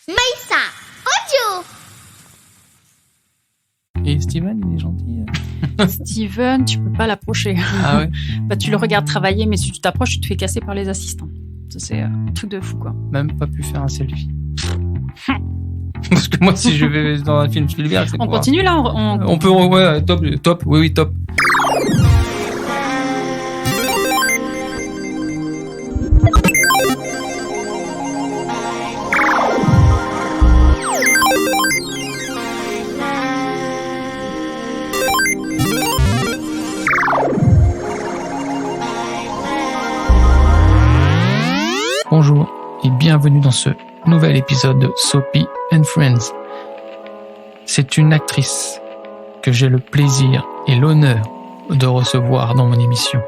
Maïssa, audio. Et Steven, il est gentil. Steven, tu peux pas l'approcher. Ah ouais. Bah, tu le regardes travailler, mais si tu t'approches, tu te fais casser par les assistants. Ça, c'est un truc de fou, quoi. Même pas pu faire un selfie. Parce que moi, si je vais dans un film Spielberg, c'est On pour... continue là On peut, ouais, top, oui, top. Bonjour et bienvenue dans ce nouvel épisode de Soapy and Friends. C'est une actrice que j'ai le plaisir et l'honneur de recevoir dans mon émission.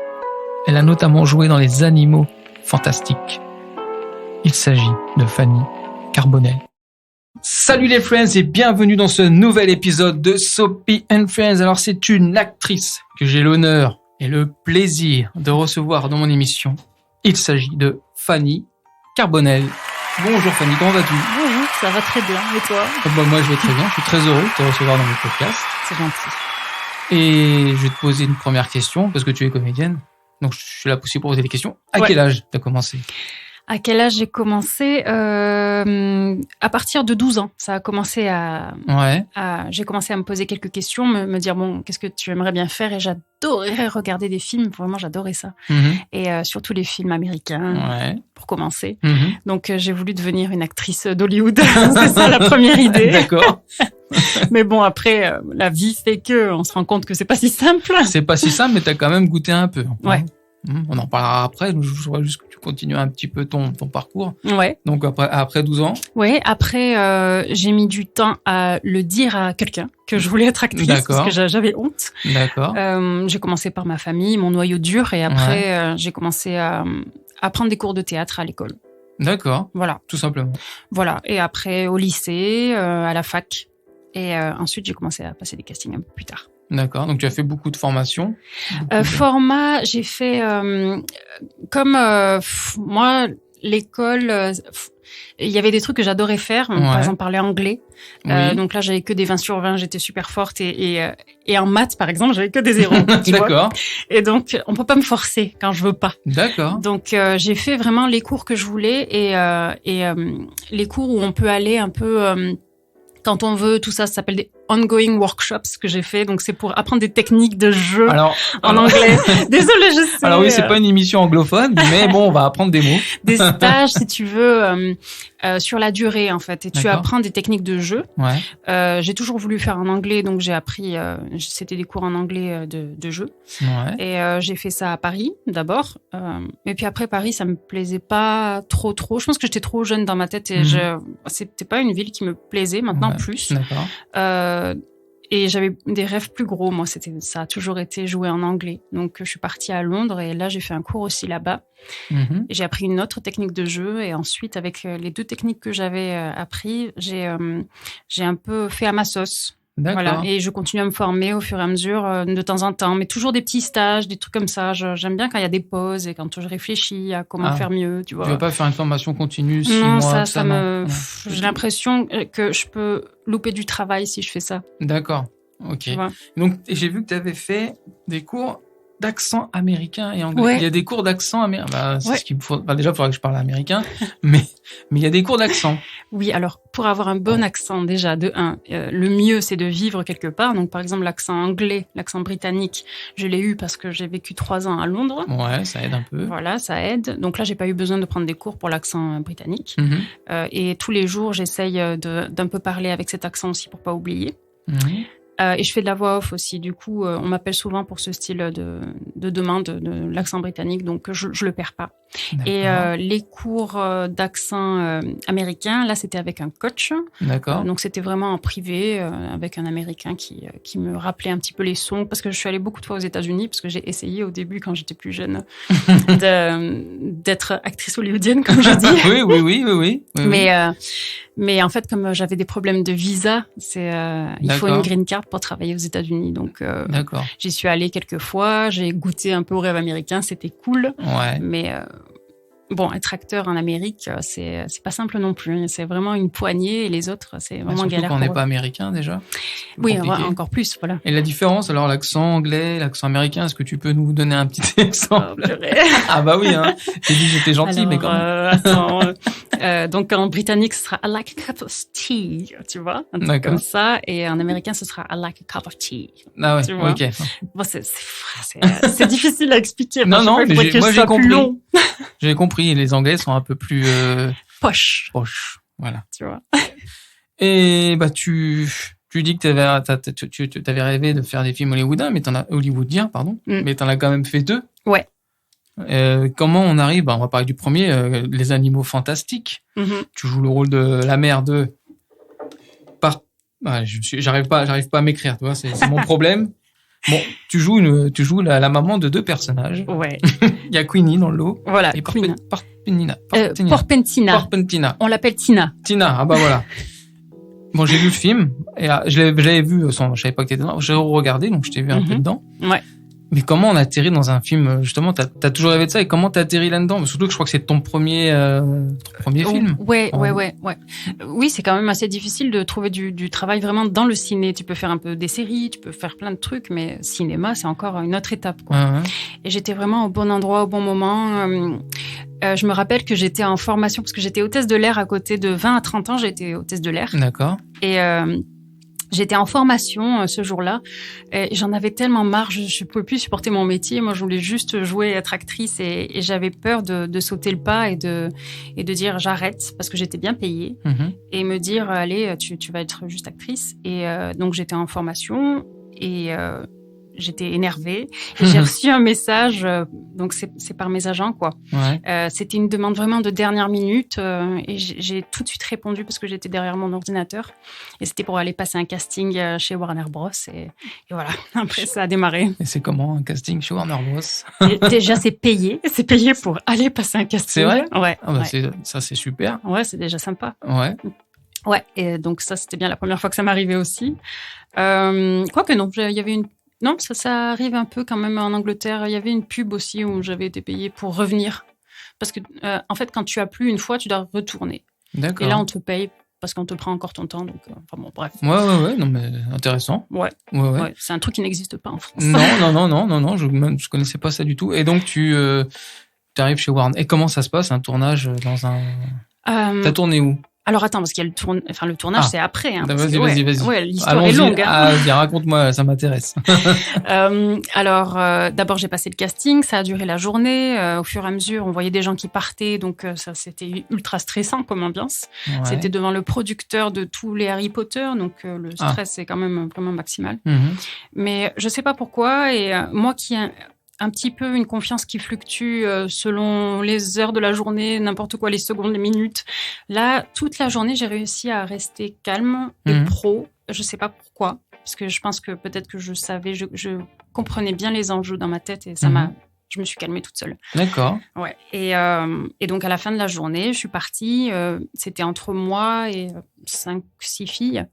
Elle a notamment joué dans Les Animaux Fantastiques. Il s'agit de Fanny Carbonell. Salut les friends et bienvenue dans ce nouvel épisode de Soapy and Friends. Alors c'est une actrice que j'ai l'honneur et le plaisir de recevoir dans mon émission. Il s'agit de Fanny Carbonell. Bonjour Fanny, comment vas-tu ? Bonjour, ça va très bien. Et toi ? Moi je vais très bien, je suis très heureux de te recevoir dans mon podcast. C'est gentil. Et je vais te poser une première question, parce que tu es comédienne. Donc je suis là aussi pour poser des questions. À quel âge tu as commencé ? À quel âge j'ai commencé ? À partir de 12 ans. Ça a commencé j'ai commencé à me poser quelques questions, me dire, bon, qu'est-ce que tu aimerais bien faire ? Et j'adorais regarder des films. Vraiment, j'adorais ça. Mm-hmm. Et surtout les films américains, pour commencer. Mm-hmm. Donc, j'ai voulu devenir une actrice d'Hollywood. C'est ça la première idée. D'accord. Mais bon, après, la vie fait on se rend compte que c'est pas si simple. C'est pas si simple, mais t'as quand même goûté un peu. Ouais. On en parlera après. Je voudrais juste que tu continues un petit peu ton parcours. Ouais. Donc après 12 ans. Ouais. Après, j'ai mis du temps à le dire à quelqu'un que je voulais être actrice. D'accord. Parce que j'avais honte. D'accord. J'ai commencé par ma famille, mon noyau dur, et après, j'ai commencé à prendre des cours de théâtre à l'école. D'accord. Voilà. Tout simplement. Voilà. Et après, au lycée, à la fac. Et ensuite, j'ai commencé à passer des castings un peu plus tard. D'accord. Donc, tu as fait beaucoup de formations. Format, j'ai fait moi, l'école. Il y avait des trucs que j'adorais faire. Par exemple, parler anglais. Oui. Donc là, j'avais que des 20 sur 20. J'étais super forte. Et en maths, par exemple, j'avais que des 0. D'accord. Et donc, on peut pas me forcer quand je veux pas. D'accord. Donc, j'ai fait vraiment les cours que je voulais et les cours où on peut aller un peu... quand on veut, tout ça, ça s'appelle des ongoing workshops que j'ai fait. Donc, c'est pour apprendre des techniques de jeu en anglais. Désolée, je sais. Alors oui, c'est pas une émission anglophone, mais bon, on va apprendre des mots. Des stages, si tu veux, sur la durée, en fait. Et tu D'accord. apprends des techniques de jeu. Ouais. J'ai toujours voulu faire en anglais, donc j'ai appris, c'était des cours en anglais de jeu. Ouais. Et j'ai fait ça à Paris, d'abord. Et puis après, Paris, ça me plaisait pas trop. Je pense que j'étais trop jeune dans ma tête et c'était pas une ville qui me plaisait, maintenant plus. D'accord. Et j'avais des rêves plus gros. Moi, ça a toujours été jouer en anglais. Donc, je suis partie à Londres et là, j'ai fait un cours aussi là-bas. Mm-hmm. Et j'ai appris une autre technique de jeu. Et ensuite, avec les deux techniques que j'avais appris, j'ai un peu fait à ma sauce. D'accord. Voilà. Et je continue à me former au fur et à mesure, de temps en temps. Mais toujours des petits stages, des trucs comme ça. J'aime bien quand il y a des pauses et quand je réfléchis à comment faire mieux, tu vois. Tu veux pas faire une formation continue 6 non, mois j'ai l'impression que je peux louper du travail si je fais ça. D'accord. Ok. Donc, j'ai vu que tu avais fait des cours d'accent américain et anglais. Ouais. Il y a des cours d'accent américain. C'est ce qu'il me faut. Déjà, il faudrait que je parle américain, mais il y a des cours d'accent. Oui, alors pour avoir un bon accent, déjà, de 1, le mieux, c'est de vivre quelque part. Donc, par exemple, l'accent anglais, l'accent britannique, je l'ai eu parce que j'ai vécu 3 ans à Londres. Ouais, ça aide un peu. Voilà, ça aide. Donc là, j'ai pas eu besoin de prendre des cours pour l'accent britannique. Mm-hmm. Et tous les jours, j'essaye d'un peu parler avec cet accent aussi pour pas oublier. Mm-hmm. Et je fais de la voix off aussi. Du coup, on m'appelle souvent pour ce style de demande de l'accent britannique, donc je le perds pas. D'accord. Et les cours d'accent américain, là, c'était avec un coach. D'accord. Donc, c'était vraiment en privé avec un Américain qui me rappelait un petit peu les sons. Parce que je suis allée beaucoup de fois aux États-Unis, parce que j'ai essayé au début, quand j'étais plus jeune, d'être actrice hollywoodienne, comme je dis. Oui. Mais en fait, comme j'avais des problèmes de visa, il faut une green card pour travailler aux États-Unis. Donc, j'y suis allée quelques fois, j'ai goûté un peu au rêve américain, c'était cool. Ouais. Mais bon, être acteur en Amérique, c'est pas simple non plus. C'est vraiment une poignée et les autres, c'est vraiment Surtout galère. quand on pour n'est eux. pas américain déjà. Oui, Compliqué. encore plus, voilà. Et la différence, alors l'accent anglais, l'accent américain, est-ce que tu peux nous donner un petit exemple? Ah bah oui, hein. J'ai dit j'étais gentil, Alors, mais quand même. attends, donc en britannique, ce sera I like a cup of tea, tu vois, un truc D'accord. comme ça. Et en américain, ce sera I like a cup of tea. Ah ouais, tu vois. ok. Bon, c'est difficile à expliquer. Non, non, mais moi j'ai compris. Long. J'ai compris, les Anglais sont un peu plus Poche, proches. Voilà. tu vois. Et bah tu dis que tu avais rêvé de faire des films hollywoodiens, pardon, mais t'en as quand même fait 2. Ouais. Comment on arrive, on va parler du premier, Les Animaux Fantastiques. Mm-hmm. Tu joues le rôle de la mère de j'arrive pas à m'écrire, tu vois, c'est mon problème. Bon, tu joues la maman de 2 personnages. Ouais. Il y a Queenie dans le lot. Voilà, Et Queen. Porpentina. Porpentina. On l'appelle Tina. Tina, ah bah voilà. Bon, j'ai vu le film, et je l'avais vu, je savais pas que t'étais dedans, j'ai regardé, donc je t'ai vu un peu dedans. Ouais. Mais comment on atterrit dans un film, justement, t'as toujours rêvé de ça, et comment t'as atterri là-dedans? Surtout que je crois que c'est ton premier film. Ouais. Oui, c'est quand même assez difficile de trouver du travail vraiment dans le ciné. Tu peux faire un peu des séries, tu peux faire plein de trucs, mais cinéma, c'est encore une autre étape, quoi. Ouais. Et j'étais vraiment au bon endroit, au bon moment. Je me rappelle que j'étais en formation, parce que j'étais hôtesse de l'air à côté de 20 à 30 ans, j'étais hôtesse de l'air. D'accord. Et j'étais en formation ce jour-là. Et j'en avais tellement marre, je pouvais plus supporter mon métier. Moi, je voulais juste jouer, être actrice. Et j'avais peur de sauter le pas et de dire j'arrête, parce que j'étais bien payée. Mm-hmm. Et me dire, allez, tu vas être juste actrice. Et donc, j'étais en formation et j'étais énervée. Et j'ai reçu un message, donc c'est par mes agents, quoi. Ouais. C'était une demande vraiment de dernière minute et j'ai tout de suite répondu parce que j'étais derrière mon ordinateur. Et c'était pour aller passer un casting chez Warner Bros. Et voilà, après ça a démarré. Et c'est comment un casting chez Warner Bros? Et déjà, c'est payé pour aller passer un casting. C'est vrai? Ouais. Ah bah ouais. ça c'est super. Ouais, c'est déjà sympa. Ouais. Ouais, et donc ça, c'était bien la première fois que ça m'arrivait aussi. Quoique non, il y avait une... Non, ça arrive un peu quand même en Angleterre. Il y avait une pub aussi où j'avais été payée pour revenir. Parce que, en fait, quand tu as plu une fois, tu dois retourner. D'accord. Et là, on te paye parce qu'on te prend encore ton temps. Donc, enfin bon, bref. Ouais, non mais intéressant. Ouais. C'est un truc qui n'existe pas en France. Non, je connaissais pas ça du tout. Et donc tu arrives chez Warner. Et comment ça se passe un tournage dans un... T'as tourné où? Alors attends, parce qu'il y a le tournage, c'est après. Hein, vas-y. Ouais, l'histoire est longue. Hein. Raconte-moi, ça m'intéresse. Alors, d'abord, j'ai passé le casting, ça a duré la journée. Au fur et à mesure, on voyait des gens qui partaient, donc ça, c'était ultra stressant comme ambiance. Ouais. C'était devant le producteur de tous les Harry Potter, donc le stress est quand même vraiment maximal. Mm-hmm. Mais je sais pas pourquoi, et moi qui un petit peu une confiance qui fluctue selon les heures de la journée, n'importe quoi, les secondes, les minutes. Là, toute la journée, j'ai réussi à rester calme et pro. Je sais pas pourquoi, parce que je pense que peut-être que je savais, je comprenais bien les enjeux dans ma tête et ça je me suis calmée toute seule. D'accord. Ouais. Et donc, à la fin de la journée, je suis partie. C'était entre moi et 5-6 filles.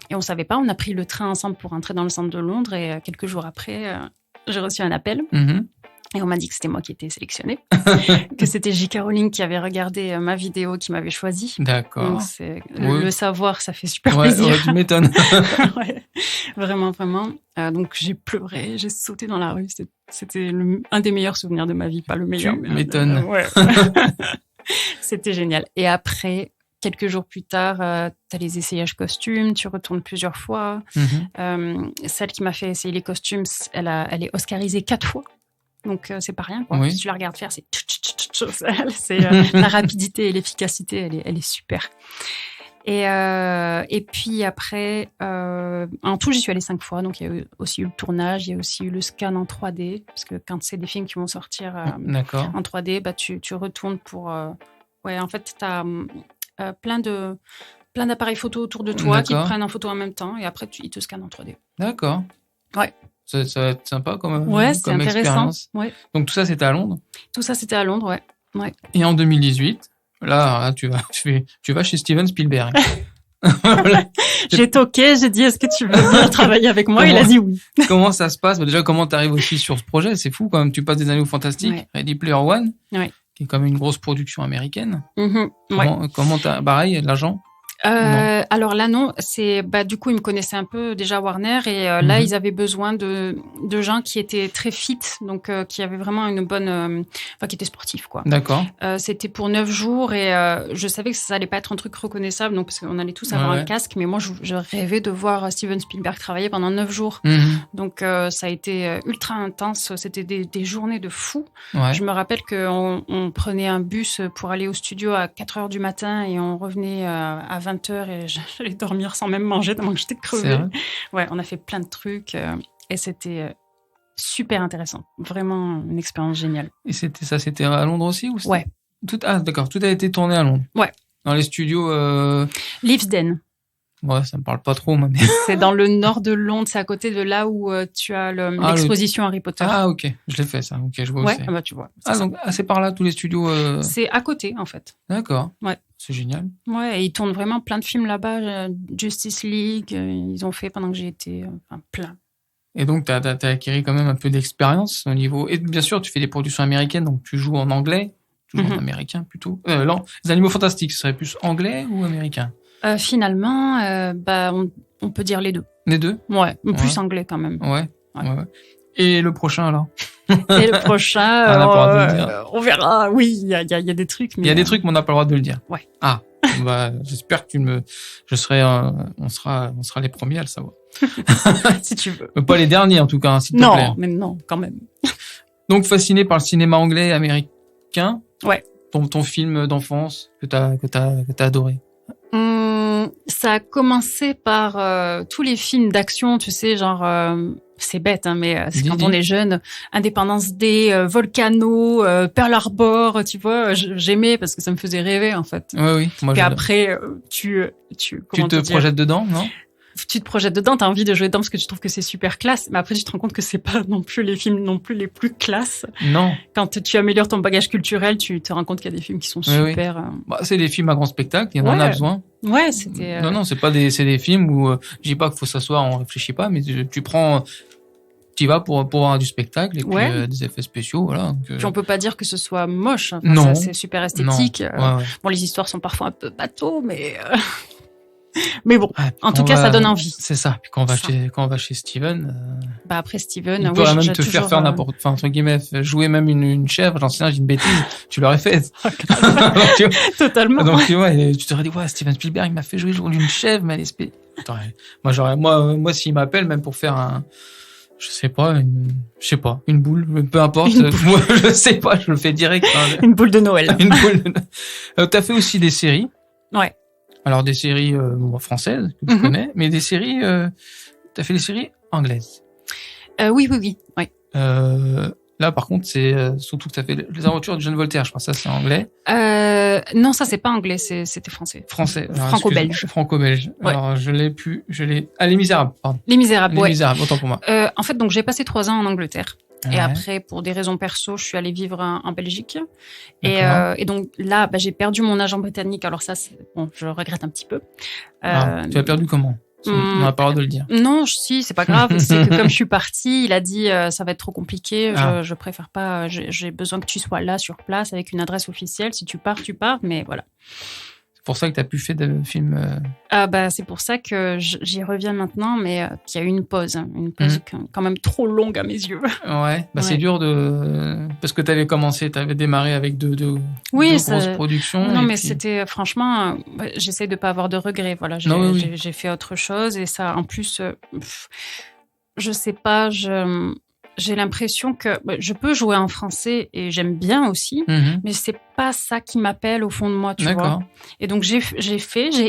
Et on savait pas. On a pris le train ensemble pour rentrer dans le centre de Londres. Et quelques jours après... j'ai reçu un appel et on m'a dit que c'était moi qui étais sélectionnée, que c'était J.K. Rowling qui avait regardé ma vidéo, qui m'avait choisie. D'accord. Donc le savoir, ça fait super plaisir. Ouais, tu m'étonnes. Ouais, vraiment. Donc j'ai pleuré, j'ai sauté dans la rue. C'était un des meilleurs souvenirs de ma vie, pas le meilleur. Tu m'étonnes. Ouais. C'était génial. Et après... Quelques jours plus tard, tu as les essayages costumes, tu retournes plusieurs fois. Celle qui m'a fait essayer les costumes, elle est oscarisée 4 fois. Donc, c'est pas rien, quoi. Oui. Si tu la regardes faire, c'est la rapidité et l'efficacité, elle est super. Et puis après, en tout, j'y suis allée 5 fois. Donc, il y a aussi eu le tournage, il y a aussi eu le scan en 3D. Parce que quand c'est des films qui vont sortir en 3D, bah, tu retournes pour... en fait, tu as... plein d'appareils photo autour de toi qui te prennent en photo en même temps et après ils te scannent en 3D. D'accord. Ouais. Ça va être sympa comme c'est intéressant. Expérience. Ouais. Donc tout ça c'était à Londres. Tout ça c'était à Londres, ouais. Et en 2018, là tu vas chez Steven Spielberg. J'ai toqué, j'ai dit est-ce que tu veux venir travailler avec moi? Il a dit oui. Comment ça se passe? Déjà comment tu arrives aussi sur ce projet? C'est fou quand même. Tu passes des Animaux Fantastiques, Ready Player One. Ouais. qui est quand même une grosse production américaine. Ouais. Comment t'as... Pareil, l'agent? Alors là non, c'est du coup ils me connaissaient un peu déjà Warner et là ils avaient besoin de gens qui étaient très fit, donc qui avaient vraiment une bonne, qui étaient sportifs quoi. D'accord. C'était pour 9 jours et je savais que ça allait pas être un truc reconnaissable, donc parce qu'on allait tous avoir un casque, mais moi je rêvais de voir Steven Spielberg travailler pendant 9 jours. Donc ça a été ultra intense, c'était des journées de fou. Ouais. Je me rappelle qu'on prenait un bus pour aller au studio à 4h du matin et on revenait à 20h et j'allais dormir sans même manger tellement que j'étais crevée. C'est vrai? Ouais, on a fait plein de trucs et c'était super intéressant. Vraiment une expérience géniale. Et c'était à Londres aussi ou Ouais. D'accord, tout a été tourné à Londres. Ouais. Dans les studios... Leavesden. Ouais, ça me parle pas trop, moi. Mais... C'est dans le nord de Londres, c'est à côté de là où tu as l'exposition Harry Potter. Ah, ok, je l'ai fait ça. Ok, je vois où c'est. Tu vois. Donc c'est par là tous les studios. C'est à côté en fait. D'accord. Ouais. C'est génial. Ouais, et ils tournent vraiment plein de films là-bas. Justice League, ils ont fait pendant que j'y étais, plein. Et donc t'as acquis quand même un peu d'expérience au niveau. Et bien sûr, tu fais des productions américaines, donc tu joues en anglais, tu joues en américain plutôt. Non, les Animaux Fantastiques, ce serait plus anglais ou américain? Finalement, on peut dire les deux. Les deux? Ouais, plus anglais quand même. Ouais. Et le prochain alors? Et le prochain, on n'a pas le droit de le dire. On verra. Oui, il y a des trucs. Mais il y a des trucs, mais on n'a pas le droit de le dire. Ouais. Ah, j'espère que on sera les premiers à le savoir. Si tu veux. Mais pas les derniers en tout cas, s'il te plaît. Non, mais non, quand même. Donc fasciné par le cinéma anglais et américain. Ouais. Ton film d'enfance que t'as adoré. Ça a commencé par tous les films d'action, tu sais, genre c'est bête, hein, mais c'est quand on est jeune, Independence Day, Volcano, Pearl Harbor, tu vois, j'aimais parce que ça me faisait rêver en fait. Oui. Puis après, tu te projettes dedans, non? Tu te projettes dedans, t'as envie de jouer dedans parce que tu trouves que c'est super classe, mais après tu te rends compte que c'est pas non plus les films non plus les plus classes. Non. Quand tu améliores ton bagage culturel, tu te rends compte qu'il y a des films qui sont super. C'est des films à grand spectacle, il y en a besoin. Ouais, c'était. Non, c'est des films où je dis pas qu'il faut s'asseoir, on réfléchit pas, mais tu vas pour avoir du spectacle et puis des effets spéciaux, voilà. Puis on peut pas dire que ce soit moche. Enfin, non. C'est super esthétique. Ouais. Bon, les histoires sont parfois un peu bateaux, mais. Mais bon, en tout cas, ça donne envie. C'est ça. Puis quand on va chez Steven. Après Steven, il pourrait même te faire n'importe, entre guillemets, jouer même une chèvre. J'en sais rien, j'ai une bêtise. Tu l'aurais fait. Totalement. Donc tu vois, tu t'aurais dit, Steven Spielberg m'a fait jouer le rôle d'une chèvre, mais moi, s'il m'appelle même pour faire une boule, peu importe. Moi, je sais pas, je le fais direct. Une boule de Noël. Une boule. T'as fait aussi des séries. Ouais. Alors des séries françaises que tu connais, mais des séries, t'as fait des séries anglaises. Oui. Là par contre c'est surtout que t'as fait les aventures de John Voltaire, je pense ça c'est anglais. Non, ça c'est pas anglais, c'était français. Français. Franco-belge. Franco-belge. Ouais. Alors Les Misérables, pardon. Les Misérables, Les Misérables, autant pour moi. En fait, donc j'ai passé 3 ans en Angleterre. Et après, pour des raisons perso, je suis allée vivre en Belgique. Et donc là, j'ai perdu mon agent britannique. Alors ça, je regrette un petit peu. Tu as perdu comment? On n'a pas le droit de le dire. Non, si, c'est pas grave. C'est que comme je suis partie, il a dit ça va être trop compliqué. Je préfère pas. J'ai besoin que tu sois là sur place avec une adresse officielle. Si tu pars, tu pars. Mais voilà. C'est pour ça que tu as plus fait de films. C'est pour ça que j'y reviens maintenant, mais qu'il y a eu une pause quand même trop longue à mes yeux. Ouais, c'est dur parce que tu avais démarré avec deux grosses productions. Non, mais c'était franchement, j'essaie de pas avoir de regrets. Voilà, j'ai fait autre chose et ça, en plus, je sais pas, j'ai l'impression que je peux jouer en français et j'aime bien aussi, mais c'est pas ça qui m'appelle au fond de moi, tu vois. Et donc j'ai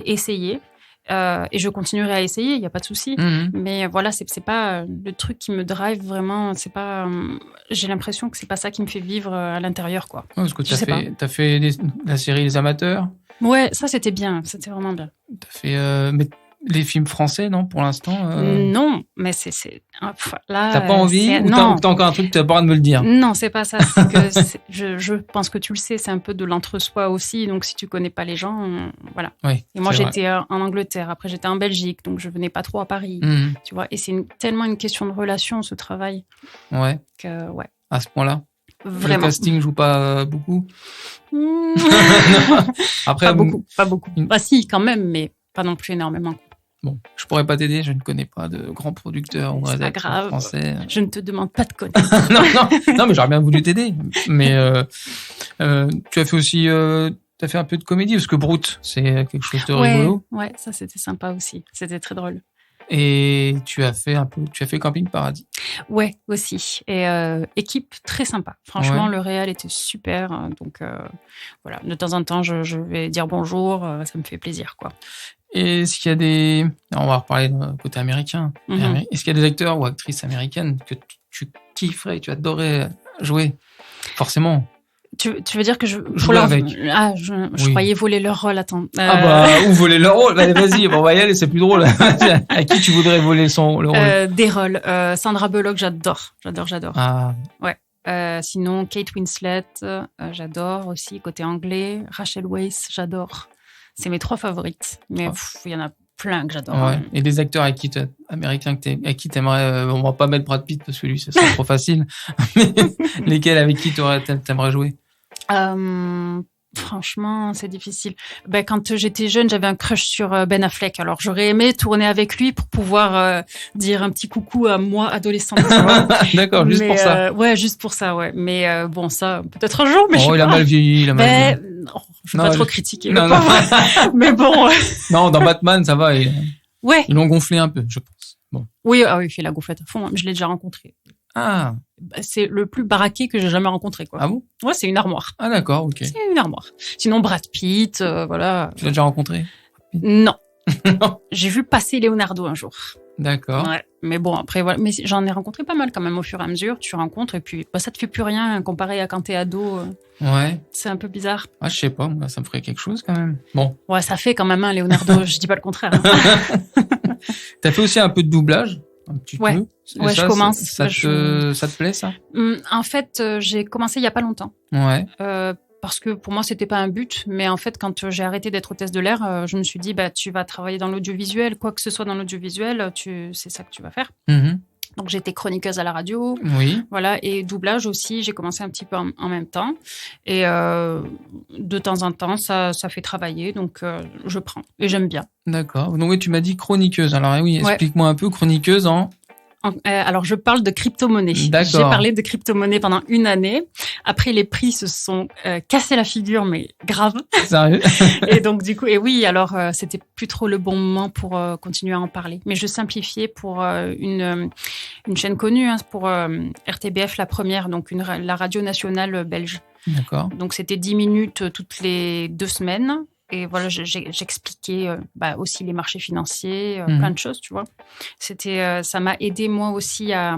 essayé et je continuerai à essayer, il y a pas de souci. Mais voilà, c'est pas le truc qui me drive vraiment. C'est pas. J'ai l'impression que c'est pas ça qui me fait vivre à l'intérieur, quoi. Ouais, parce que t'as fait la série Les Amateurs. Ouais, ça c'était bien, c'était vraiment bien. T'as fait les films français, non, pour l'instant Non, mais là. T'as pas envie ou t'as encore un truc que t'as pas le droit de me le dire? Non, c'est pas ça. C'est que je pense que tu le sais, c'est un peu de l'entre-soi aussi. Donc, si tu connais pas les gens, voilà. Oui, et moi, j'étais en Angleterre. Après, j'étais en Belgique, donc je venais pas trop à Paris. Tu vois. Et c'est tellement une question de relation, ce travail. Ouais. Ouais. À ce point-là. Le Vraiment. casting joue pas beaucoup. Mmh. Après, Pas beaucoup. Bah si, quand même, mais pas non plus énormément. bon, je pourrais pas t'aider, je ne connais pas de grands producteurs ou C'est pas rédacteurs grave. français. Je ne te demande pas de connaître. non, mais j'aurais bien voulu t'aider. Mais tu as fait aussi, t'as fait un peu de comédie parce que Brute, c'est quelque chose de rigolo. Ouais, ça c'était sympa aussi. C'était très drôle. Et tu as fait Camping Paradis. Ouais, aussi. Et équipe très sympa. Franchement, Ouais. le réel était super. Donc voilà, de temps en temps, je vais dire bonjour. Ça me fait plaisir, quoi. Et est-ce qu'il y a des, on va reparler du côté américain. Mhm. Est-ce qu'il y a des acteurs ou actrices américaines que tu kifferais, tu adorais jouer? Forcément. Tu veux dire que je Jouer avec. Ah, je Oui. croyais voler leur rôle. Attends. Ah bah, ou voler leur rôle. Allez, vas-y, on va y aller, c'est plus drôle. À qui tu voudrais voler le rôle? Des rôles. Sandra Bullock, j'adore. Ah, Sinon, Kate Winslet, j'adore aussi. Côté anglais, Rachel Weisz, j'adore. C'est mes 3 favorites. Mais il y en a plein que j'adore. ouais. Et des acteurs américains à qui t'aimerais, on va pas mettre Brad Pitt parce que lui, ça serait trop facile. Mais lesquels avec qui t'aimerais jouer? Franchement, c'est difficile. Quand j'étais jeune, j'avais un crush sur Ben Affleck. Alors, j'aurais aimé tourner avec lui pour pouvoir dire un petit coucou à moi, adolescente. Tu vois. D'accord, juste pour ça. Ouais, juste pour ça, ouais. Mais bon, ça, peut-être un jour, mais je sais Oh, il pas. a mal vieilli, non, je veux pas trop critiquer. Non, le non. pauvre. Mais bon, Non, dans Batman, ça va, ouais. ils l'ont gonflé un peu, je pense. Bon. Oui, il fait la gonflette à fond. Je l'ai déjà rencontré. Ah, C'est le plus baraqué que j'ai jamais rencontré, quoi. ah bon? Ouais, c'est une armoire. Ah d'accord, ok. C'est une armoire. Sinon, Brad Pitt, voilà. Tu l'as déjà rencontré? Non. Non. J'ai vu passer Leonardo un jour. D'accord. Ouais. Mais bon, après, voilà. Mais j'en ai rencontré pas mal quand même au fur et à mesure. Tu rencontres et puis ça te fait plus rien comparé à quand t'es ado. Ouais. C'est un peu bizarre. Ah, je sais pas, moi, ça me ferait quelque chose quand même. Bon. Ouais, ça fait quand même un Leonardo. Je dis pas le contraire. Hein. T'as fait aussi un peu de doublage? Un petit Ouais. peu? Et Ouais, ça, je commence. Ça te plaît, ça? En fait, j'ai commencé il y a pas longtemps. Ouais. Parce que pour moi, c'était pas un but. Mais en fait, quand j'ai arrêté d'être hôtesse de l'air, je me suis dit, tu vas travailler dans l'audiovisuel. Quoi que ce soit dans l'audiovisuel, c'est ça que tu vas faire. Mhm. Donc, j'étais chroniqueuse à la radio. Oui. Voilà. Et doublage aussi, j'ai commencé un petit peu en même temps. Et de temps en temps, ça fait travailler. Donc, je prends. Et j'aime bien. D'accord. Donc, oui, tu m'as dit chroniqueuse. Alors, oui, Ouais. explique-moi un peu, chroniqueuse en... Alors, je parle de crypto-monnaie. D'accord. J'ai parlé de crypto-monnaie pendant 1 année. Après, les prix se sont cassés la figure, mais grave. Sérieux? Et donc, du coup, et oui, alors, c'était plus trop le bon moment pour continuer à en parler. Mais je simplifiais pour une chaîne connue, hein, pour RTBF, la première, donc la radio nationale belge. D'accord. Donc, c'était 10 minutes toutes les 2 semaines. Et voilà, j'expliquais aussi les marchés financiers, plein de choses, tu vois. Ça m'a aidé moi aussi à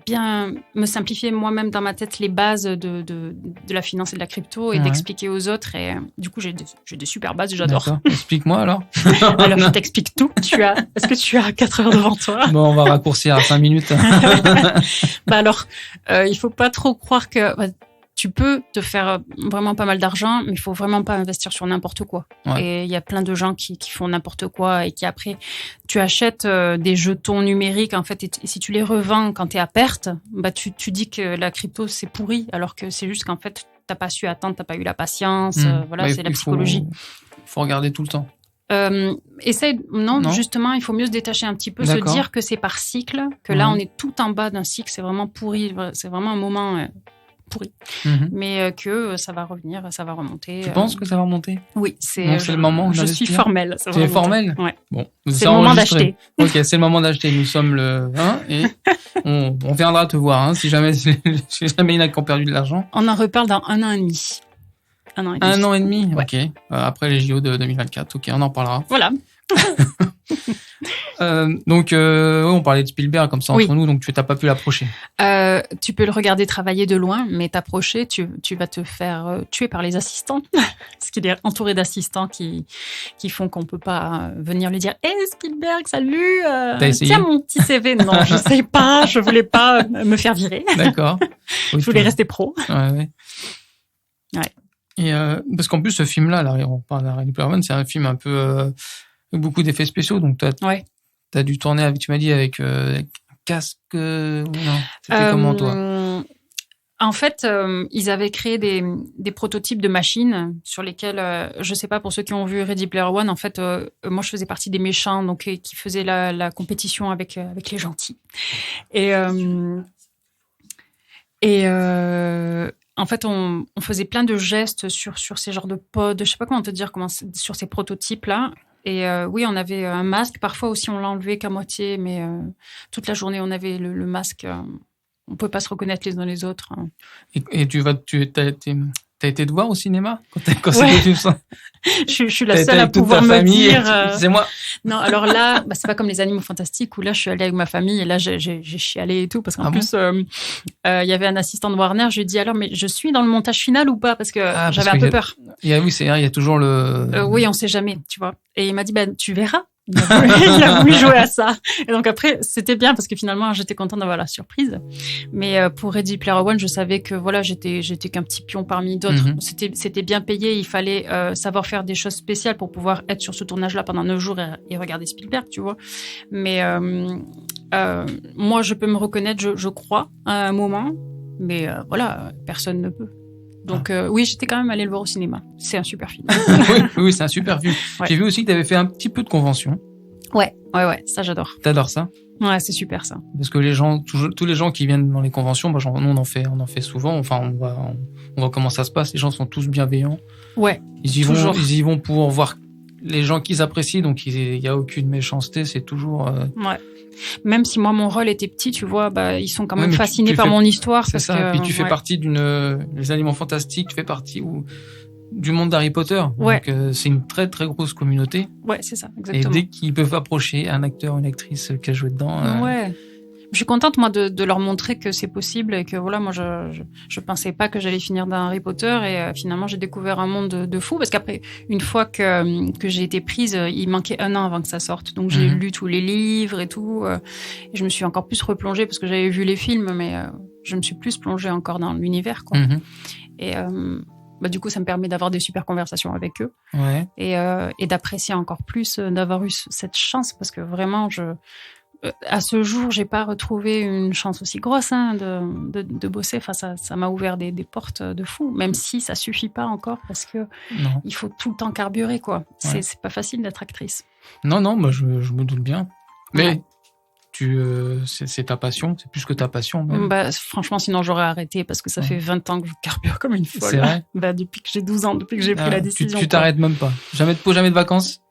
bien me simplifier moi-même dans ma tête les bases de la finance et de la crypto et d'expliquer aux autres. Et du coup, j'ai des super bases, j'adore. D'accord. Explique-moi alors. Alors, je t'explique tout. Est-ce que tu as 4 heures devant toi? Bon, on va raccourcir à 5 minutes. Alors, il faut pas trop croire que... tu peux te faire vraiment pas mal d'argent, mais il faut vraiment pas investir sur n'importe quoi. Ouais. Et il y a plein de gens qui font n'importe quoi et qui après, tu achètes des jetons numériques en fait, et si tu les revends quand tu es à perte, tu dis que la crypto c'est pourri, alors que c'est juste qu'en fait, t'as pas su attendre, t'as pas eu la patience. Voilà, c'est la psychologie. Faut regarder tout le temps. Non, justement, il faut mieux se détacher un petit peu, se dire que c'est par cycle, que là on est tout en bas d'un cycle, c'est vraiment pourri, c'est vraiment un moment pourri, mais que ça va revenir, ça va remonter. Tu penses que ça va remonter? Oui, c'est le moment. Je suis formelle. Tu es formelle? Ouais. Bon, c'est le moment d'acheter. Ok, c'est le moment d'acheter. Nous sommes le 1 et on viendra te voir si jamais il y en a qui ont perdu de l'argent. On en reparle dans 1 an et demi. 1 an et demi. 1 an et demi, Ouais. Ok. Après les JO de 2024, ok, on en parlera. Voilà. Donc, on parlait de Spielberg comme ça entre nous, donc tu n'as pas pu l'approcher. Tu peux le regarder travailler de loin, mais t'approcher, tu vas te faire tuer par les assistants. Parce qu'il est entouré d'assistants qui font qu'on peut pas venir lui dire « Hey Spielberg, salut tiens mon petit CV !» Non, je sais pas, je voulais pas me faire virer. D'accord. Je voulais rester pro. Ouais. Et parce qu'en plus, ce film-là, on parle de Ready Player One, c'est un film un peu... avec beaucoup d'effets spéciaux, donc t'as dû tourner avec, tu m'as dit, avec un casque, non? C'était comment, toi? En fait, ils avaient créé des prototypes de machines sur lesquelles, je sais pas, pour ceux qui ont vu Ready Player One, en fait, moi, je faisais partie des méchants, donc qui faisaient la compétition avec les gentils. En fait, on faisait plein de gestes sur ces genres de pods, je sais pas comment te dire, sur ces prototypes-là. Et oui, on avait un masque. Parfois aussi, on l'a enlevé qu'à moitié, mais toute la journée, on avait le masque. On peut pas se reconnaître les uns les autres. Hein. Et t'as été te voir au cinéma quand c'était tout ça? Je suis la seule à pouvoir me dire. C'est moi. Non, alors là, c'est pas comme les Animaux Fantastiques où là, je suis allée avec ma famille et là, j'ai chialé et tout parce qu'en plus, il y avait un assistant de Warner. Je lui ai dit alors, mais je suis dans le montage final ou pas parce que j'avais un peu peur. Oui, c'est vrai, il y a toujours le. Oui, on sait jamais, tu vois. Et il m'a dit tu verras. Il a voulu jouer à ça. Et donc après, c'était bien parce que finalement, j'étais contente d'avoir la surprise. Mais pour Ready Player One, je savais que voilà, j'étais qu'un petit pion parmi d'autres. Mm-hmm. C'était bien payé. Il fallait savoir faire des choses spéciales pour pouvoir être sur ce tournage-là pendant 9 jours et regarder Spielberg, tu vois. Mais moi, je peux me reconnaître, je crois, à un moment. Mais voilà, personne ne peut. Donc oui, j'étais quand même allée le voir au cinéma. C'est un super film. oui, c'est un super film. Ouais. J'ai vu aussi que tu avais fait un petit peu de convention. Ouais, ça j'adore. T'adores ça? Ouais, c'est super ça. Parce que tous les gens qui viennent dans les conventions, nous on en fait souvent. Enfin, on voit comment ça se passe. Les gens sont tous bienveillants. Ouais. Ils y vont pour voir les gens qu'ils apprécient. Donc il y a aucune méchanceté. C'est toujours. Ouais. Même si moi mon rôle était petit, tu vois, ils sont quand même fascinés par mon histoire. C'est ça. Et puis tu fais partie les Animaux Fantastiques. Tu fais partie du monde d'Harry Potter. Ouais. Donc c'est une très très grosse communauté. Ouais, c'est ça, exactement. Et dès qu'ils peuvent approcher un acteur, une actrice qui a joué dedans. Ouais. Je suis contente moi de leur montrer que c'est possible et que voilà, moi je pensais pas que j'allais finir dans Harry Potter et finalement j'ai découvert un monde de fou parce qu'après une fois que j'ai été prise, il manquait 1 an avant que ça sorte, donc j'ai lu tous les livres et tout et je me suis encore plus replongée parce que j'avais vu les films mais je me suis plus plongée encore dans l'univers quoi. Et du coup ça me permet d'avoir des super conversations avec eux et d'apprécier encore plus d'avoir eu cette chance parce que vraiment à ce jour, j'ai pas retrouvé une chance aussi grosse de bosser. Enfin, ça m'a ouvert des portes de fou, même si ça suffit pas encore parce que il faut tout le temps carburer, quoi. Ouais. C'est pas facile d'être actrice. Non, moi je me doute bien. Mais c'est ta passion, c'est plus que ta passion. Même. Franchement, sinon j'aurais arrêté parce que ça fait 20 ans que je carbure comme une folle. C'est vrai. Depuis que j'ai 12 ans, depuis que j'ai pris la décision. Tu t'arrêtes même pas. Jamais de vacances?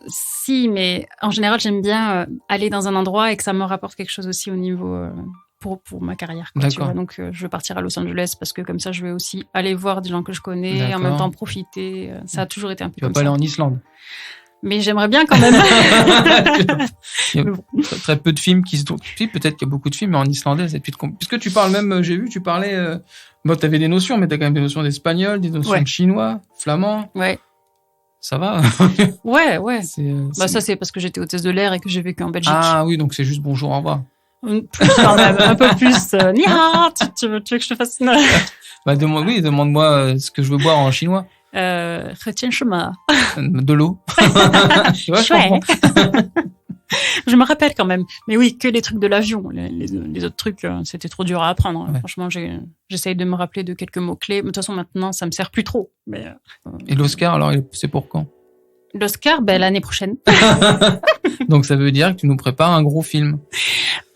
Si, mais en général, j'aime bien aller dans un endroit et que ça me rapporte quelque chose aussi au niveau pour ma carrière. Quoi, D'accord. Donc, je vais partir à Los Angeles parce que comme ça, je vais aussi aller voir des gens que je connais et en même temps profiter. Ça a toujours été un peu comme ça. Tu vas pas aller en Islande? Mais j'aimerais bien quand même. Il y a très peu de films qui se tournent. Peut-être qu'il y a beaucoup de films, mais en islandais, c'est plus puisque tu parles même, j'ai vu, tu parlais. T'avais des notions, mais t'as quand même des notions d'espagnol, des notions de chinois, flamand. Ouais. Ça va? Ouais. Ça, c'est parce que j'étais hôtesse de l'air et que j'ai vécu en Belgique. Ah oui, donc c'est juste bonjour, au revoir. Plus quand même, un peu plus. Ni hao, tu veux que je te fasse une... Demande-moi ce que je veux boire en chinois. Retiens chemin. De l'eau. Tu vois, je comprends. Je me rappelle quand même. Mais oui, que les trucs de l'avion. Les autres trucs, c'était trop dur à apprendre. Ouais. Franchement, j'essaye de me rappeler de quelques mots-clés. Mais de toute façon, maintenant, ça me sert plus trop. Mais, Et l'Oscar, alors, c'est pour quand? L'Oscar, l'année prochaine. Donc, ça veut dire que tu nous prépares un gros film.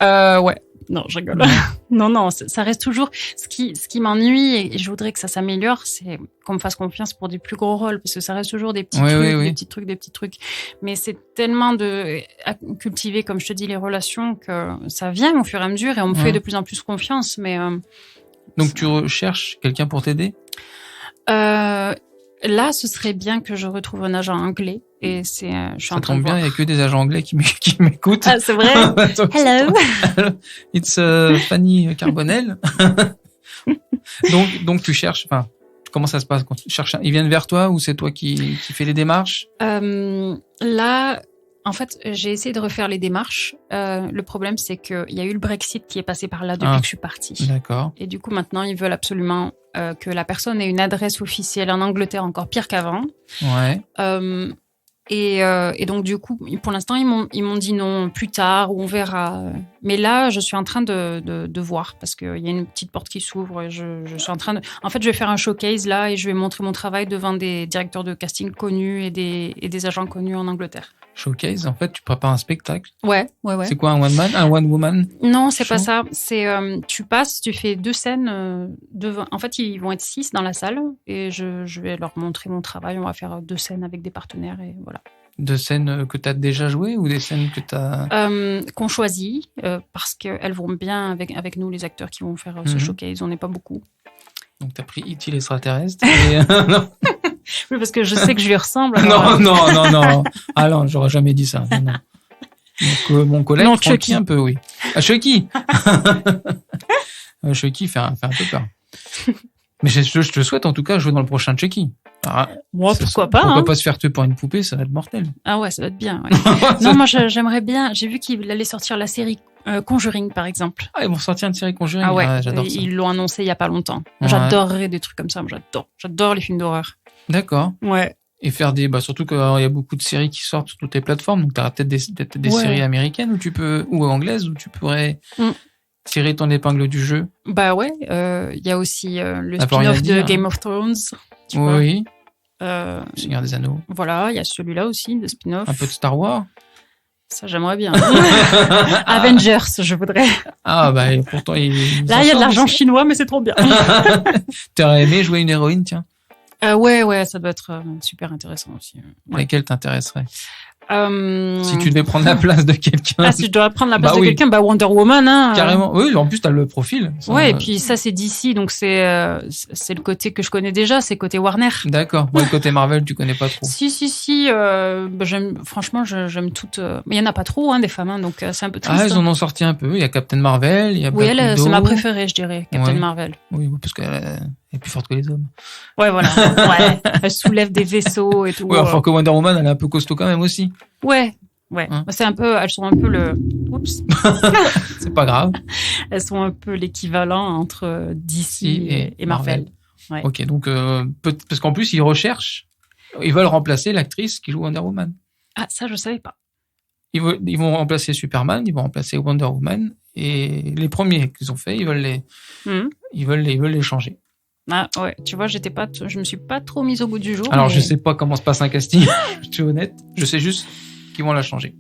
Ouais. Non, je rigole. Non, ça reste toujours... Ce qui m'ennuie, et je voudrais que ça s'améliore, c'est qu'on me fasse confiance pour des plus gros rôles, parce que ça reste toujours des petits des petits trucs. Mais c'est tellement à cultiver, comme je te dis, les relations, que ça vient au fur et à mesure, et on me fait de plus en plus confiance. Mais donc, tu recherches quelqu'un pour t'aider? Là, ce serait bien que je retrouve un agent anglais. Et je suis en train de voir. Ça tombe bien, il n'y a que des agents anglais qui m'écoutent. Ah, c'est vrai? Hello. It's Fanny Carbonell. donc, tu cherches, comment ça se passe quand tu cherches? Ils viennent vers toi ou c'est toi qui fais les démarches? Là, en fait, j'ai essayé de refaire les démarches. Le problème, c'est qu'il y a eu le Brexit qui est passé par là depuis que je suis partie. D'accord. Et du coup, maintenant, ils veulent absolument que la personne ait une adresse officielle en Angleterre, encore pire qu'avant. Ouais. Et donc, du coup, pour l'instant, ils m'ont dit non plus tard ou on verra. Mais là, je suis en train de voir parce qu'il y a une petite porte qui s'ouvre. Et je suis en train de. En fait, je vais faire un showcase là et je vais montrer mon travail devant des directeurs de casting connus et des agents connus en Angleterre. Showcase, en fait, tu prépares un spectacle. Ouais. C'est quoi, un one man, un one woman? Non, c'est pas Show. ça. C'est tu fais 2 scènes devant. En fait, ils vont être 6 dans la salle et je vais leur montrer mon travail. On va faire 2 scènes avec des partenaires et voilà. De scènes que tu as déjà jouées ou des scènes que tu as... Qu'on choisit parce qu'elles vont bien avec nous, les acteurs qui vont faire ce showcase. On n'est pas beaucoup. Donc, tu as pris E.T. l'extraterrestre et... non. Oui, parce que je sais que je lui ressemble. Non. Ah non, j'aurais jamais dit ça. Non. Donc, mon collègue, Non, Francky, Chucky. un peu, oui. Ah, Chucky Chucky fait un peu peur. Mais je te souhaite en tout cas jouer dans le prochain Chucky. Ah, Moi, pourquoi pas. Pourquoi Hein. pas se faire tuer par une poupée, ça va être mortel. Ah ouais, ça va être bien. Ouais. Non, moi, j'aimerais bien. J'ai vu qu'il allait sortir la série Conjuring, par exemple. Ah, ils vont sortir une série Conjuring. Ah ouais, j'adore ça. ils l'ont annoncé il y a pas longtemps. Ouais. J'adorerais des trucs comme ça. Moi, j'adore les films d'horreur. D'accord. Ouais. Et faire des... surtout qu'il y a beaucoup de séries qui sortent sur toutes les plateformes, donc tu auras peut-être des Ouais. séries américaines ou anglaises où tu pourrais tirer ton épingle du jeu. Bah ouais, il y a aussi le T'as pas rien à spin-off de dire, Game of Thrones. Tu vois. Oui, Euh, Seigneur des Anneaux. voilà, il y a celui-là aussi, de spin-off. Un peu de Star Wars. Ça, j'aimerais bien. Avengers, je voudrais. Ah, et pourtant, Là, il y a de l'argent chinois, mais c'est trop bien. T'aurais aimé jouer une héroïne, tiens. Ouais, ça doit être super intéressant aussi. Ouais. Lesquelles t'intéresseraient? Euh, Si tu devais prendre la place de quelqu'un. Ah, si je dois prendre la place Bah de oui. quelqu'un, Wonder Woman. Hein, Carrément. Oui, en plus, t'as le profil. Ça, Ouais, et puis ça, c'est DC, donc c'est le côté que je connais déjà, c'est côté Warner. D'accord. Moi, le côté Marvel, tu connais pas trop. Si, franchement, j'aime toutes. Mais il y en a pas trop, hein, des femmes, hein, donc c'est un peu triste. Ah, ils en ont sorti un peu. Il y a Captain Marvel, il y a Oui, Black elle, Widow. c'est ma préférée, je dirais, Captain Ouais. Marvel. Oui, parce qu'elle est plus forte que les hommes. Ouais, voilà. Ouais. Elle soulève des vaisseaux et tout. Ouais, enfin que Wonder Woman, elle est un peu costaud quand même aussi. Ouais. Hein. C'est un peu, elles sont un peu Oups. C'est pas grave. Elles sont un peu l'équivalent entre DC et Marvel. Ouais. Ok, donc parce qu'en plus ils veulent remplacer l'actrice qui joue Wonder Woman. Ah, ça, je savais pas. Ils vont remplacer Superman, ils vont remplacer Wonder Woman et les premiers qu'ils ont fait, ils veulent les changer. Ah ouais, tu vois, je me suis pas trop mise au goût du jour. Alors mais... je sais pas comment se passe un casting, je suis honnête. Je sais juste qu'ils vont la changer.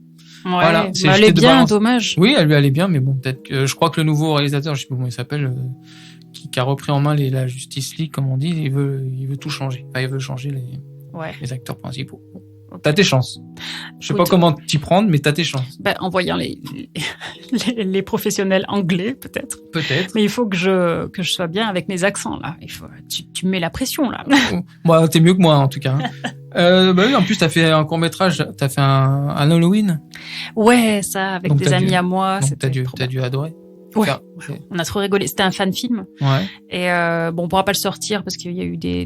Ouais, Voilà, c'est elle jeté est de bien, balance. dommage. Oui, elle lui allait bien, mais bon, peut-être que je crois que le nouveau réalisateur, je sais pas comment il s'appelle, qui a repris en main la Justice League, comme on dit, il veut tout changer. Enfin, il veut changer les acteurs principaux. Bon. T'as tes chances. Je sais pas comment t'y prendre, mais t'as tes chances. En voyant les professionnels anglais, peut-être. Peut-être. Mais il faut que je sois bien avec mes accents, là. Tu me mets la pression, là. Moi, t'es mieux que moi, en tout cas. Oui, en plus, t'as fait un court-métrage, t'as fait un Halloween. Ouais, ça, avec Donc, des amis à moi. Donc, C'était trop t'as bien. dû adorer. Ouais. Enfin, On a trop rigolé. C'était un fan film. ouais. Et on pourra pas le sortir parce qu'il y a eu des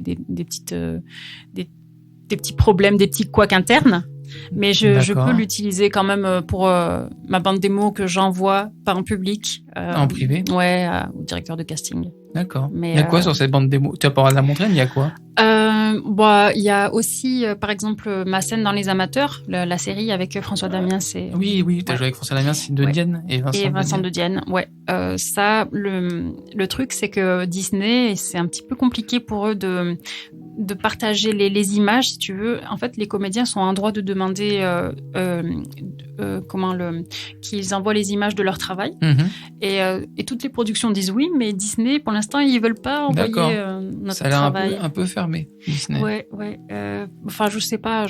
petits problèmes, des petits couacs internes. Mais je peux l'utiliser quand même pour ma bande démo que j'envoie pas en public. En privé. Ouais, au directeur de casting. D'accord. Mais, il y a quoi sur cette bande démo? Tu as pas le droit de la montrer, mais il y a quoi? Il y a aussi, par exemple, ma scène dans Les Amateurs, la série avec François Damiens. Oui, t'as joué avec François Damiens, c'est de Dienne et Vincent de Dienne. Ouais. Ça, le truc, c'est que Disney, c'est un petit peu compliqué pour eux de partager les images, si tu veux. En fait, les comédiens sont en droit de demander qu'ils envoient les images de leur travail. Mm-hmm. Et toutes les productions disent oui, mais Disney, pour l'instant, ils veulent pas envoyer notre ça a l'air travail. un peu fermé, Disney. Ouais. Je sais pas,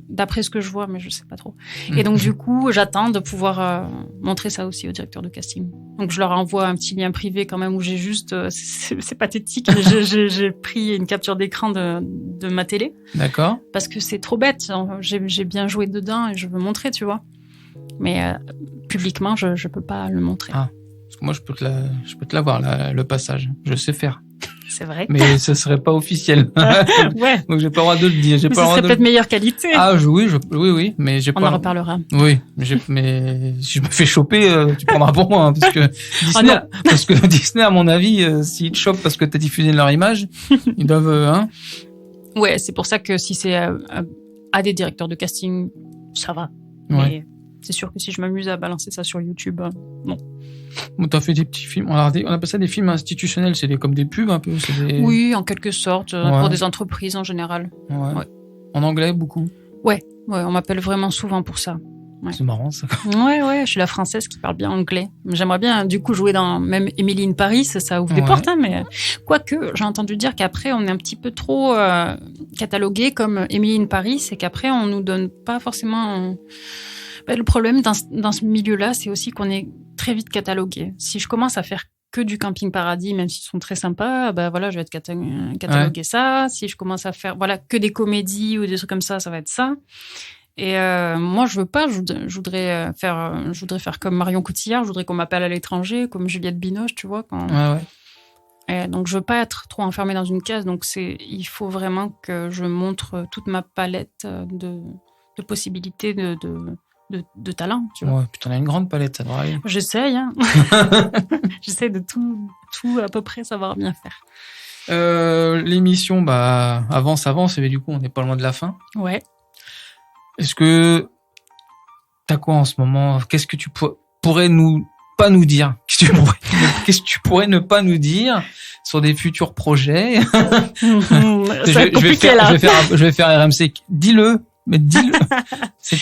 d'après ce que je vois, mais je sais pas trop. Et donc, du coup, j'attends de pouvoir montrer ça aussi au directeur de casting. Donc, je leur envoie un petit lien privé quand même où j'ai juste, c'est pathétique, mais j'ai pris une capture d'écran de ma télé. D'accord. Parce que c'est trop bête. J'ai bien joué dedans et je veux montrer, tu vois. Mais publiquement, je peux pas le montrer. Ah, parce que moi, je peux te l'avoir, le passage. Je sais faire. C'est vrai. Mais ce serait pas officiel. Ouais. Donc, j'ai pas le droit de le dire. Mais ce serait peut-être meilleure qualité. Ah, oui, mais j'ai pas. On en reparlera. Oui, mais si je me fais choper, tu prendras pour moi, hein, parce que Disney, parce que Disney, à mon avis, s'ils te chopent parce que t'as diffusé leur image, ils doivent, Ouais, c'est pour ça que si c'est à des directeurs de casting, ça va. Ouais. C'est sûr que si je m'amuse à balancer ça sur YouTube, non. Bon, t'as fait des petits films. On appelle ça des films institutionnels. C'est comme des pubs un peu. Oui, en quelque sorte, Ouais. pour des entreprises en général. Ouais. En anglais, beaucoup. Ouais, on m'appelle vraiment souvent pour ça. Ouais. C'est marrant, ça. Ouais, je suis la française qui parle bien anglais. J'aimerais bien, du coup, jouer dans même Emily in Paris, ça ouvre des portes, hein, mais quoique, j'ai entendu dire qu'après, on est un petit peu trop catalogué comme Emily in Paris, c'est qu'après, on nous donne pas forcément... Le problème dans ce milieu-là, c'est aussi qu'on est très vite catalogué. Si je commence à faire que du camping paradis, même s'ils sont très sympas, voilà, je vais être catalogué ça. Si je commence à faire que des comédies ou des trucs comme ça va être ça. Et moi, je veux pas. Je voudrais faire comme Marion Cotillard. Je voudrais qu'on m'appelle à l'étranger, comme Juliette Binoche, tu vois. Ouais. Et donc, je veux pas être trop enfermée dans une case. Donc, il faut vraiment que je montre toute ma palette de possibilités de talent, tu vois. Ouais, puis t'en as une grande palette, ça devrait aller. J'essaye, hein. J'essaie de tout à peu près savoir bien faire. L'émission, avance, et du coup, on n'est pas loin de la fin. Ouais. Est-ce que t'as quoi en ce moment? Qu'est-ce que tu pourrais pas nous dire? Qu'est-ce que tu pourrais ne pas nous dire sur des futurs projets? Je vais faire RMC. Dis-le. Mais dis-le. Ce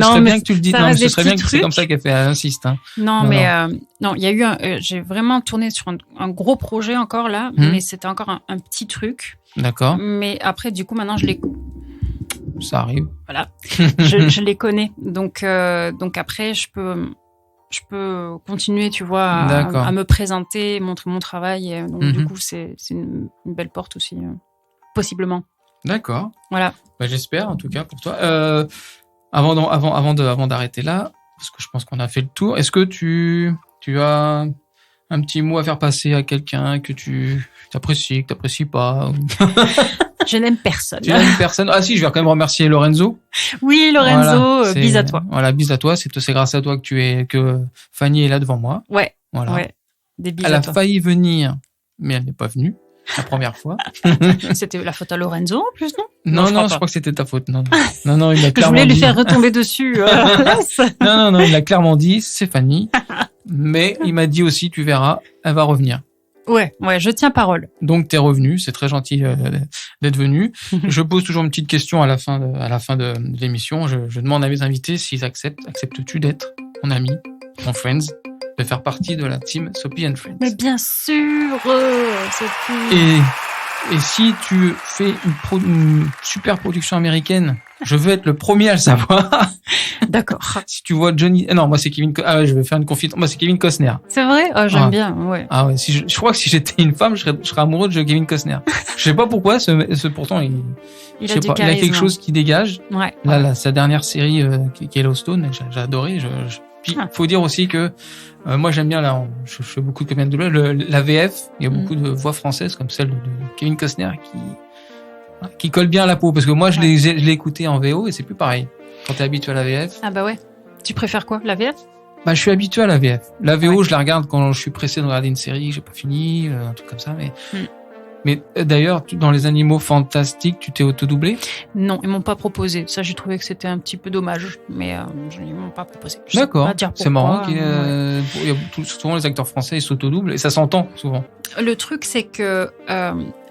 serait bien que tu le dises. Non, mais ce serait bien que c'est comme ça qu'elle fait. Elle insiste. Hein. Non, il y a eu j'ai vraiment tourné sur un gros projet encore là, mais c'était encore un petit truc. D'accord. Mais après, du coup, maintenant, ça arrive. Voilà. je les connais. Donc après, je peux continuer, tu vois, à me présenter, montrer mon travail. Et donc, du coup, c'est une belle porte aussi, possiblement. D'accord. Voilà. J'espère, en tout cas, pour toi. Avant d'arrêter là, parce que je pense qu'on a fait le tour, est-ce que tu as un petit mot à faire passer à quelqu'un que tu apprécies, que tu n'apprécies pas? Je n'aime personne. Tu n'aimes personne? Ah si, je vais quand même remercier Lorenzo. Oui, Lorenzo, bise à toi. Voilà, bise à toi. C'est grâce à toi que Fanny est là devant moi. Ouais. Voilà. Ouais. Des bises elle à a toi. failli venir, mais elle n'est pas venue. La première fois. C'était la faute à Lorenzo, en plus, non? Non, je crois que c'était ta faute. Non, il m'a clairement dit. Je voulais lui faire retomber dessus. Non, il m'a clairement dit, c'est Fanny. Mais il m'a dit aussi, tu verras, elle va revenir. Ouais, je tiens parole. Donc, t'es revenu. C'est très gentil d'être venu. Je pose toujours une petite question à la fin de l'émission. Je demande à mes invités s'ils acceptes-tu d'être mon ami, mon friends, de faire partie de la team Sophie and Friends. Mais bien sûr, Sophie. Et si tu fais une super production américaine, je veux être le premier à le savoir. D'accord. Si tu vois Johnny... Non, moi c'est Kevin... Ah ouais, je vais faire une confidence. Moi c'est Kevin Costner. C'est vrai? Oh, j'aime bien, ouais. Ah ouais, je crois que si j'étais une femme, je serais amoureux de Kevin Costner. Je sais pas pourquoi, pourtant il a quelque chose qui dégage. Ouais. Là, sa dernière série qui est Yellowstone, j'ai adoré. Puis faut dire aussi que moi j'aime bien je fais beaucoup de comédies de doublage, la VF, il y a beaucoup de voix françaises comme celle de Kevin Costner qui colle bien à la peau, parce que moi je l'ai écouté en VO et c'est plus pareil quand t'es habitué à la VF. Ah bah ouais. Tu préfères quoi, la VF? Je suis habitué à la VF. La VO, je la regarde quand je suis pressé de regarder une série, j'ai pas fini, un truc comme ça, mais d'ailleurs, dans les Animaux Fantastiques, tu t'es auto-doublé? Non, ils m'ont pas proposé. Ça, j'ai trouvé que c'était un petit peu dommage, mais ils m'ont pas proposé. D'accord, c'est marrant. Souvent, les acteurs français, ils s'auto-doublent et ça s'entend souvent. Le truc, c'est que...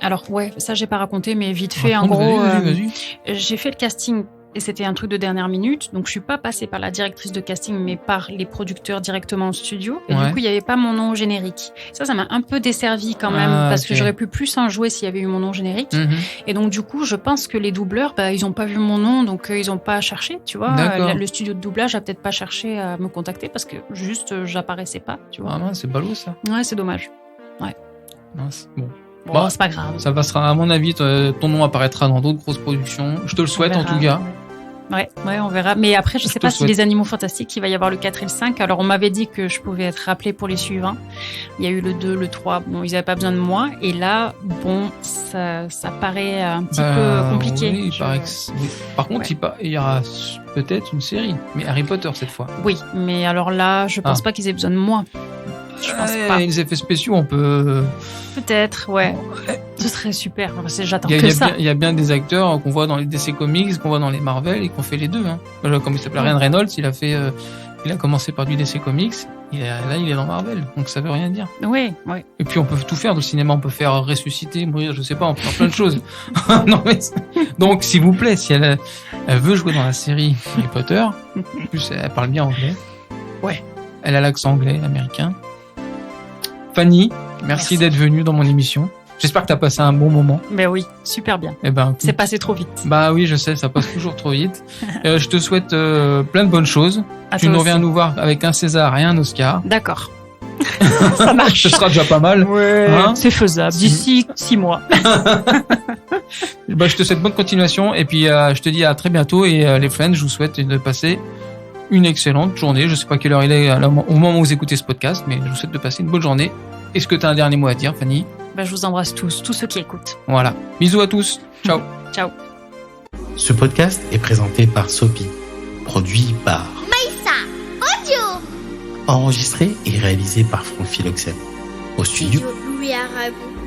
alors, ça, j'ai pas raconté, mais vite fait, en gros... Vas-y. J'ai fait le casting et c'était un truc de dernière minute. Donc, je suis pas passée par la directrice de casting, mais par les producteurs directement au studio. Et du coup, il y avait pas mon nom au générique. Ça m'a un peu desservi quand même, parce que j'aurais pu plus en jouer s'il y avait eu mon nom au générique. Et donc, du coup, je pense que les doubleurs, ils ont pas vu mon nom, donc ils ont pas cherché, tu vois. Le studio de doublage a peut-être pas cherché à me contacter parce que juste, j'apparaissais pas, tu vois. Ah mince, c'est ballot, ça. Ouais, c'est dommage. Ouais. Mince, bon. Bon, c'est pas grave. Ça passera, à mon avis, ton nom apparaîtra dans d'autres grosses productions. Je te le souhaite, en tout cas. Ouais, on verra. Mais après, je sais pas si les Animaux Fantastiques, il va y avoir le 4 et le 5. Alors, on m'avait dit que je pouvais être rappelée pour les suivants. Il y a eu le 2, le 3. Bon, ils n'avaient pas besoin de moi. Et là, bon, ça paraît un petit peu compliqué. Oui, Par contre, il y aura peut-être une série. Mais Harry Potter, cette fois. Oui, mais alors là, je pense pas qu'ils aient besoin de moi. Je pense pas. Les effets spéciaux, on peut... Peut-être, ouais. Ce serait super. J'attends Il y a- que il y a ça. bien- il y a bien des acteurs qu'on voit dans les DC Comics, qu'on voit dans les Marvel et qu'on fait les deux. Hein. Comme il s'appelle Ryan Reynolds, il a commencé par du DC Comics, il est dans Marvel, donc ça veut rien dire. Oui. Et puis on peut tout faire dans le cinéma, on peut faire ressusciter, mourir, je sais pas, on peut faire plein de choses. Non, mais donc s'il vous plaît, si elle veut jouer dans la série Harry Potter, en plus elle parle bien anglais. Ouais. Elle a l'accent anglais, américain. Fanny, merci d'être venue dans mon émission. J'espère que tu as passé un bon moment. Mais oui, super bien. Eh ben, C'est passé trop vite. bah oui, je sais, ça passe toujours trop vite. Je te souhaite plein de bonnes choses. À Tu toi nous aussi. reviens nous voir avec un César et un Oscar. D'accord. Ça marche. Ce sera déjà pas mal. Ouais, Hein c'est faisable. D'ici 6 mois. Bah, je te souhaite bonne continuation et puis je te dis à très bientôt et les friends, je vous souhaite de passer une excellente journée. Je sais pas quelle heure il est au moment où vous écoutez ce podcast, mais je vous souhaite de passer une bonne journée. Est-ce que tu as un dernier mot à dire, Fanny? Je vous embrasse tous ceux qui écoutent. Voilà. Bisous à tous. Ciao. Ciao. Ce podcast est présenté par Sopi, produit par Maïssa Audio. enregistré et réalisé par Franck Philoxène. Au studio Studio Louis Arabou.